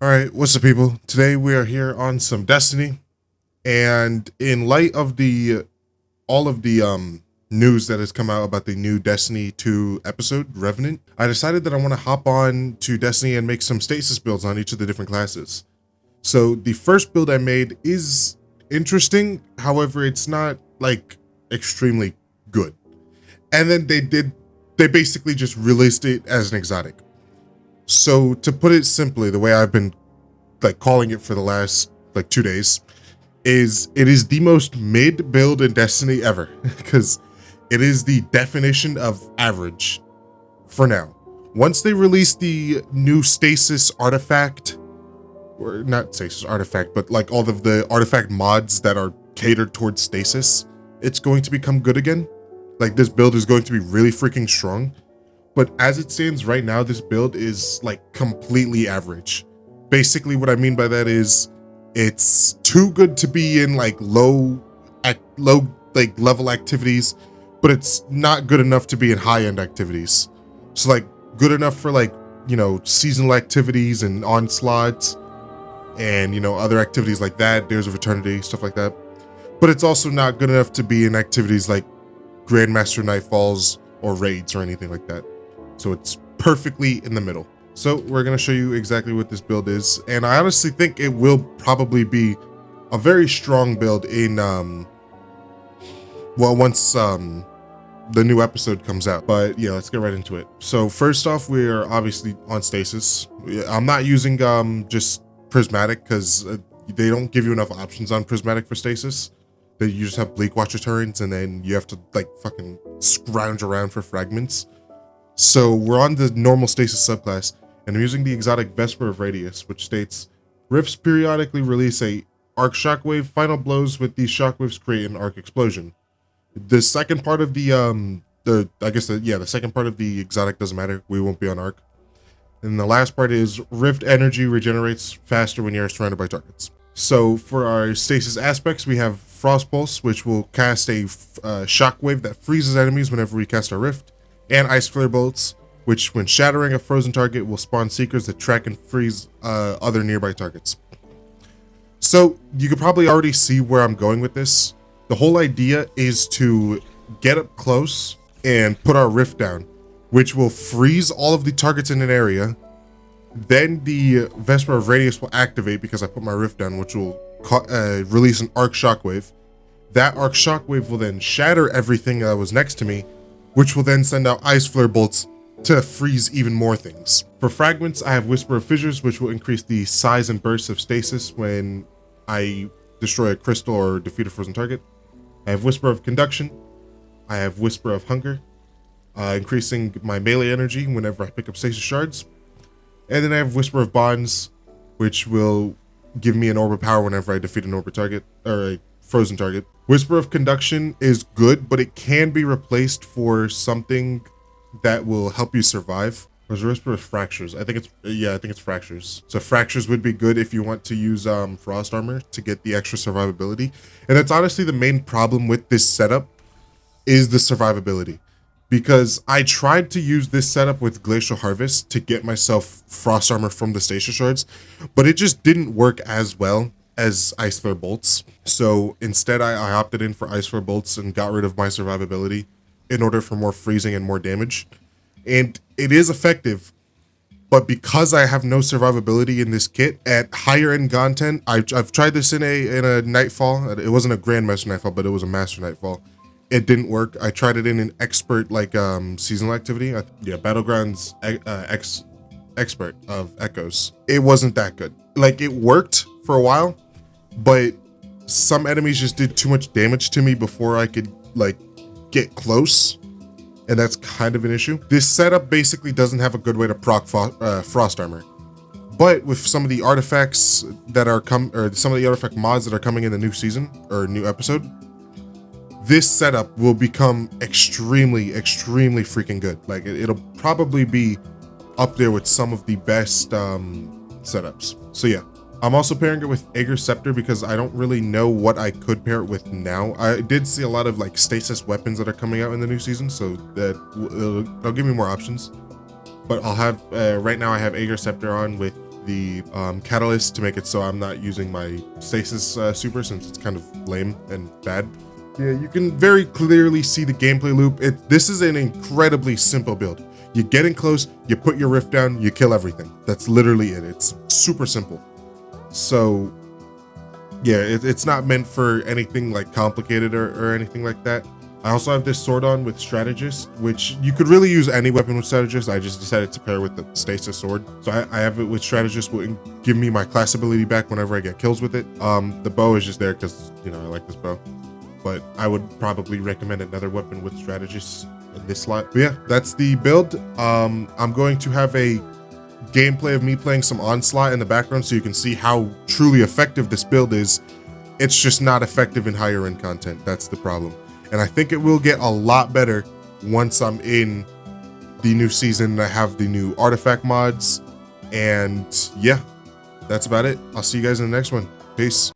All right, what's up, people? Today we are here on some Destiny, and in light of the all of the news that has come out about the new Destiny 2 episode, Revenant, I decided that I want to hop on to Destiny and make some stasis builds on each of the different classes. So the first build I made is interesting, however, it's not like extremely good. And then they basically just released it as an exotic. So to put it simply, the way I've been like calling it for the last like 2 days is it is the most mid build in Destiny ever because it is the definition of average for now. Once they release the new stasis artifact, or not stasis artifact, but like all of the artifact mods that are catered towards stasis, it's going to become good again. Like this build is going to be really freaking strong. But as it stands right now, this build is like completely average. Basically, what I mean by that is it's too good to be in like low like level activities, but it's not good enough to be in high end activities. So like good enough for like, seasonal activities and onslaughts and, other activities like that, Dares of Eternity, stuff like that. But it's also not good enough to be in activities like Grandmaster Nightfalls or raids or anything like that. So it's perfectly in the middle. So we're going to show you exactly what this build is. And I honestly think it will probably be a very strong build in, once the new episode comes out. But yeah, let's get right into it. So first off, we are obviously on stasis. I'm not using just prismatic because they don't give you enough options on prismatic for stasis. You just have Bleak Watcher turrets and then you have to like fucking scrounge around for fragments. So we're on the normal stasis subclass, and I'm using the exotic Vesper of Radius, which states, Rifts periodically release a arc shockwave. Final blows with these shockwaves create an arc explosion. The second part of the second part of the exotic doesn't matter. We won't be on arc. And the last part is Rift energy regenerates faster when you're surrounded by targets. So for our stasis aspects, we have Frost Pulse, which will cast a shockwave that freezes enemies whenever we cast our Rift, and Ice Flare Bolts, which when shattering a frozen target will spawn seekers that track and freeze other nearby targets. So you could probably already see where I'm going with this. The whole idea is to get up close and put our Rift down, which will freeze all of the targets in an area. Then the Vesper of Radius will activate because I put my Rift down, which will release an Arc Shockwave. That Arc Shockwave will then shatter everything that was next to me, which will then send out Ice Flare Bolts to freeze even more things. For fragments, I have Whisper of Fissures, which will increase the size and burst of stasis when I destroy a crystal or defeat a frozen target. I have Whisper of Conduction. I have Whisper of Hunger, increasing my melee energy whenever I pick up stasis shards. And then I have Whisper of Bonds, which will give me an orb of power whenever I defeat an orb target or a frozen target. Whisper of Conduction is good, but it can be replaced for something that will help you survive. There's a Whisper of Fractures. I think it's Fractures. So Fractures would be good if you want to use Frost Armor to get the extra survivability. And that's honestly the main problem with this setup is the survivability. Because I tried to use this setup with Glacial Harvest to get myself Frost Armor from the Stasis Shards, but it just didn't work as well as Ice Flare Bolts. So instead I opted in for Ice Flare Bolts and got rid of my survivability in order for more freezing and more damage. And it is effective, but because I have no survivability in this kit, at higher end content, I've tried this in a Nightfall. It wasn't a Grandmaster Nightfall, but it was a Master Nightfall. It didn't work. I tried it in an expert like seasonal activity. Battlegrounds expert of Echoes. It wasn't that good. Like it worked for a while, but some enemies just did too much damage to me before I could like get close, and that's kind of an issue. This setup basically doesn't have a good way to proc Frost Armor, but with some of the artifacts that are some of the artifact mods that are coming in the new season or new episode, this setup will become extremely freaking good. Like it'll probably be up there with some of the best setups. So yeah, I'm also pairing it with Aegir Scepter because I don't really know what I could pair it with now. I did see a lot of like stasis weapons that are coming out in the new season, so that'll give me more options. But I'll have right now I have Aegir Scepter on with the catalyst to make it so I'm not using my stasis super, since it's kind of lame and bad. Yeah, you can very clearly see the gameplay loop. This is an incredibly simple build. You get in close, you put your rift down, you kill everything. That's literally it. It's super simple. So yeah, it's not meant for anything like complicated or anything like that. I also have this sword on with strategist, which you could really use any weapon with strategist. I just decided to pair with the stasis sword. So I have it with strategist, will give me my class ability back whenever I get kills with it. The bow is just there because, you know, I like this bow. But I would probably recommend another weapon with strategist in this slot. But yeah, that's the build. I'm going to have a gameplay of me playing some Onslaught in the background so you can see how truly effective this build is. It's just not effective in higher end content. That's the problem. And I think it will get a lot better once I'm in the new season and I have the new artifact mods. And yeah, that's about it. I'll see you guys in the next one. Peace.